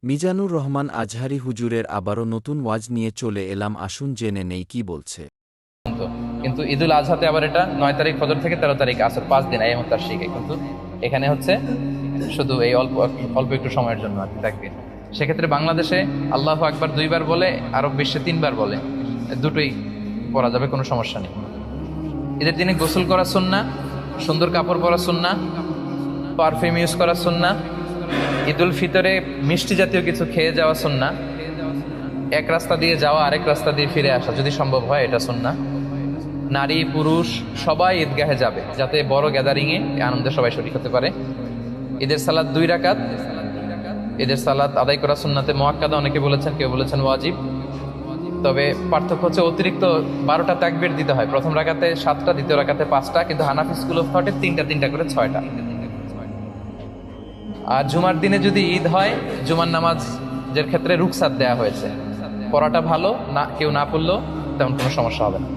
মিজানুর রহমান আজহারী হুজুরের আবারও নতুন ওয়াজ নিয়ে চলে এলাম, আসুন জেনে নেই কি বলছে। কিন্তু ঈদুল আজহাতে আবার এটা 9 তারিখ ফজর থেকে 13 তারিখ আসর, 5 দিন আইয়ামুত তাশরিকে। কিন্তু এখানে হচ্ছে শুধু এই অল্প অল্প একটু সময়ের জন্য আর কি থাকবে। সেক্ষেত্রে বাংলাদেশে আল্লাহু আকবার 2 বার বলে, আরব বিশ্বে 3 বার বলে, দুটোই পরা যাবে, কোনো সমস্যা নেই। ঈদের দিনে গোসল করা সুন্নাহ, সুন্দর কাপড় পরা সুন্নাহ, পারফিউম ইউজ করা সুন্নাহ। ঈদুল ফিতরে মিষ্টি জাতীয় কিছু খেয়ে যাওয়া সুন্নাহ। এক রাস্তা দিয়ে যাওয়া আরেক রাস্তা দিয়ে ফিরে আসা যদি সম্ভব হয়, এটা সুন্নাহ। নারী পুরুষ সবাই ঈদগাহে যাবে, যাতে বড় গ্যাদারিংয়ে আনন্দে সবাই শরীক হতে পারে। ঈদের সালাত 2 রাকাত। ঈদের সালাত আদায় করা সুন্নাতে মুআক্কাদা, অনেকে বলেছেন, কেউ বলেছেন ওয়াজিব। তবে পার্থক্য হচ্ছে অতিরিক্ত 12টা তাকবীর দিতে হয়। প্রথম রাকাতে 7টা, দ্বিতীয় রাকাতে 5টা, কিন্তু হানাফি স্কুল অফ থটে 3টা করে 6টা। আর জুমার দিনে যদি ঈদ হয়, জুমার নামাজের ক্ষেত্রে রুখসাত দেয়া হয়েছে, পড়াটা ভালো না, কেউ না পড়লেও তেমন কোনো সমস্যা হবে না।